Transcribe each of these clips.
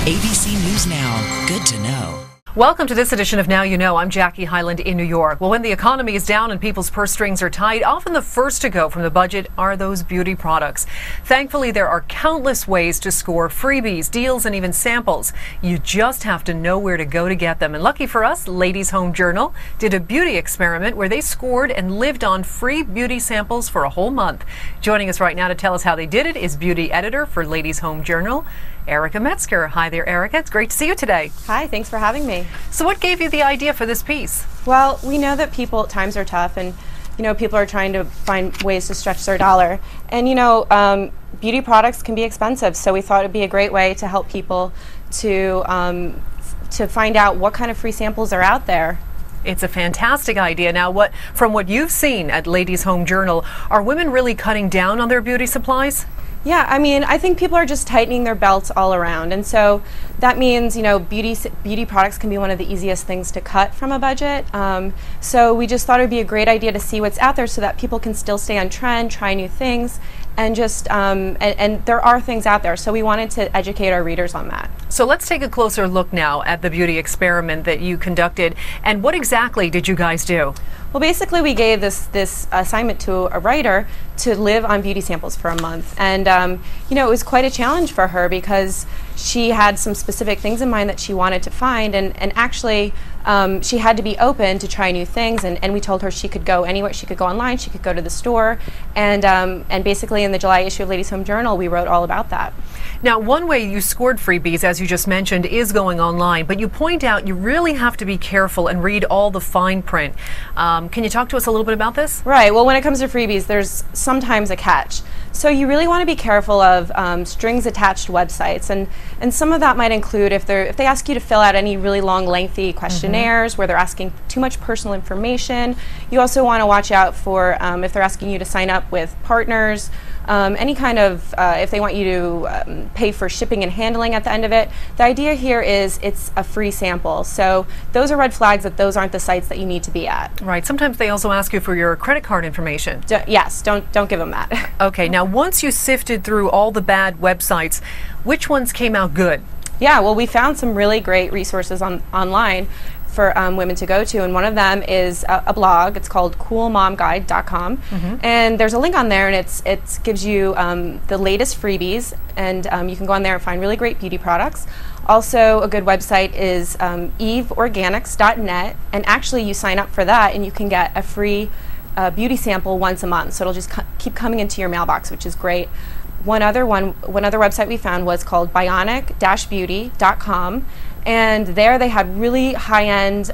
ABC News Now. Good to know. Welcome to this edition of Now You Know. I'm Jackie Hyland in New York. Well, when the economy is down and people's purse strings are tight, often the first to go from the budget are those beauty products. Thankfully, there are countless ways to score freebies, deals, and even samples. You just have to know where to go to get them. And lucky for us, Ladies Home Journal did a beauty experiment where they scored and lived on free beauty samples for a whole month. Joining us right now to tell us how they did it is beauty editor for Ladies Home Journal, Erica Metzger. Hi there, Erica. It's great to see you today. Hi, thanks for having me. So what gave you the idea for this piece? Well, we know that times are tough, and people are trying to find ways to stretch their dollar. And beauty products can be expensive, so we thought it'd be a great way to help people to find out what kind of free samples are out there. It's a fantastic idea. Now, from what you've seen at Ladies Home Journal, are women really cutting down on their beauty supplies? Yeah, I think people are just tightening their belts all around, and so that means beauty products can be one of the easiest things to cut from a budget. So we just thought it would be a great idea to see what's out there so that people can still stay on trend, try new things, and just and there are things out there. So we wanted to educate our readers on that. So let's take a closer look now at the beauty experiment that you conducted. And what exactly did you guys do? Well, basically, we gave this assignment to a writer to live on beauty samples for a month, and it was quite a challenge for her because she had some specific things in mind that she wanted to find, and actually she had to be open to try new things, and we told her she could go anywhere. She could go online, she could go to the store, and basically in the July issue of Ladies Home Journal, we wrote all about that. Now, one way you scored freebies, as you just mentioned, is going online, but you point out you really have to be careful and read all the fine print. Can you talk to us a little bit about this? Right. Well, when it comes to freebies, there's sometimes a catch. So you really want to be careful of strings attached websites, and some of that might include if they ask you to fill out any really long, lengthy questionnaires where they're asking too much personal information. You also want to watch out for if they're asking you to sign up with partners. Any kind of, if they want you to pay for shipping and handling at the end of it. The idea here is it's a free sample. So those are red flags that those aren't the sites that you need to be at. Right. Sometimes they also ask you for your credit card information. Yes, don't give them that. Okay. Now, once you sifted through all the bad websites, which ones came out good? Yeah, well, we found some really great resources online for women to go to, and one of them is a blog. It's called coolmomguide.com, and there's a link on there, and it gives you the latest freebies, and you can go on there and find really great beauty products. Also, a good website is eveorganics.net, and actually you sign up for that and you can get a free beauty sample once a month, so it'll just keep coming into your mailbox, which is great. One other website we found was called bionic-beauty.com, and there they had really high-end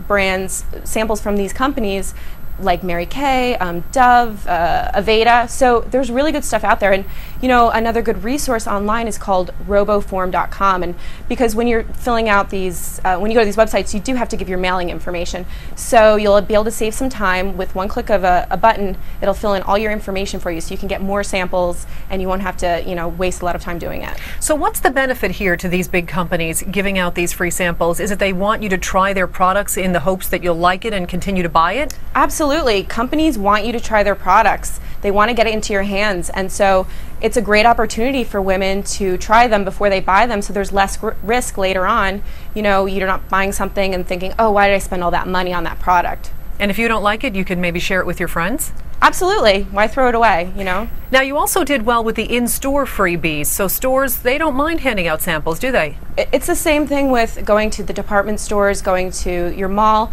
brands, samples from these companies like Mary Kay, Dove, Aveda. So there's really good stuff out there. And another good resource online is called roboform.com. And because when you're filling out these, when you go to these websites, you do have to give your mailing information. So you'll be able to save some time with one click of a button. It'll fill in all your information for you, so you can get more samples, and you won't have to waste a lot of time doing it. So what's the benefit here to these big companies giving out these free samples? Is it they want you to try their products in the hopes that you'll like it and continue to buy it? Absolutely. Companies want you to try their products. They want to get it into your hands, and so it's a great opportunity for women to try them before they buy them, so there's less risk later on. You're not buying something and thinking, oh, why did I spend all that money on that product? And if you don't like it, you can maybe share it with your friends? Absolutely. Why throw it away, Now, you also did well with the in-store freebies. So stores, they don't mind handing out samples, do they? It's the same thing with going to the department stores, going to your mall.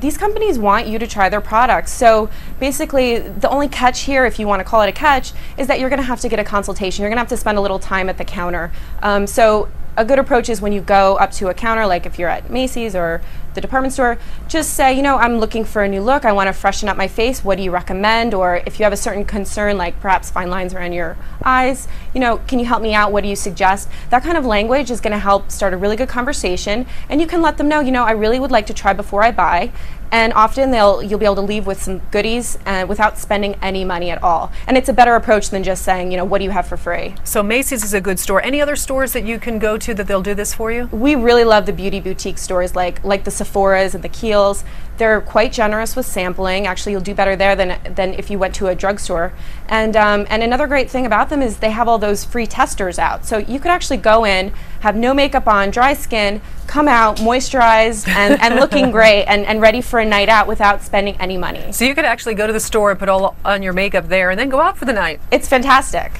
These companies want you to try their products. So basically, the only catch here, if you want to call it a catch, is that you're going to have to get a consultation. You're going to have to spend a little time at the counter. So a good approach is when you go up to a counter, like if you're at Macy's or the department store, just say, I'm looking for a new look. I want to freshen up my face. What do you recommend? Or if you have a certain concern, like perhaps fine lines around your eyes, can you help me out? What do you suggest? That kind of language is going to help start a really good conversation, and you can let them know, I really would like to try before I buy. And often you'll be able to leave with some goodies without spending any money at all. And it's a better approach than just saying, what do you have for free? So Macy's is a good store. Any other stores that you can go to that they'll do this for you? We really love the beauty boutique stores like the Sephoras and the Kiehl's. They're quite generous with sampling. Actually, you'll do better there than if you went to a drugstore. And another great thing about them is they have all those free testers out. So you could actually go in, have no makeup on, dry skin, come out moisturized and looking great and ready for a night out without spending any money. So you could actually go to the store and put all on your makeup there and then go out for the night. It's fantastic.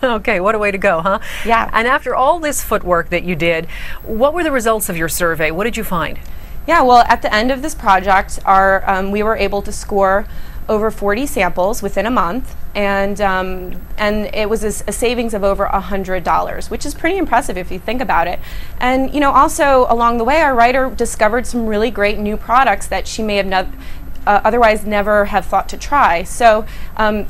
Okay, what a way to go, huh? Yeah. And after all this footwork that you did, what were the results of your survey? What did you find? Yeah, well, at the end of this project, we were able to score over 40 samples within a month, and it was a savings of over $100, which is pretty impressive if you think about it. And also along the way, our writer discovered some really great new products that she may have otherwise never have thought to try. So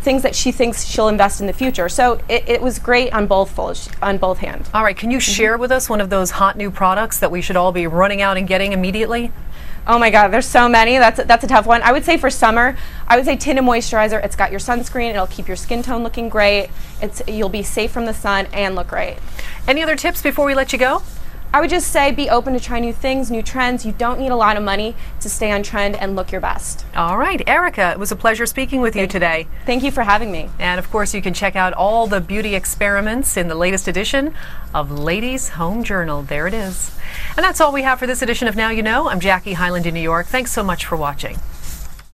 things that she thinks she'll invest in the future. So it was great on both hands. All right, can you share with us one of those hot new products that we should all be running out and getting immediately? Oh my God, there's so many. That's a tough one. I would say for summer, I would say Tinted Moisturizer. It's got your sunscreen. It'll keep your skin tone looking great. You'll be safe from the sun and look great. Any other tips before we let you go? I would just say be open to try new things, new trends. You don't need a lot of money to stay on trend and look your best. All right, Erica, it was a pleasure speaking with you today. Thank you for having me. And of course, you can check out all the beauty experiments in the latest edition of Ladies Home Journal. There it is. And that's all we have for this edition of Now You Know. I'm Jackie Hyland in New York. Thanks so much for watching.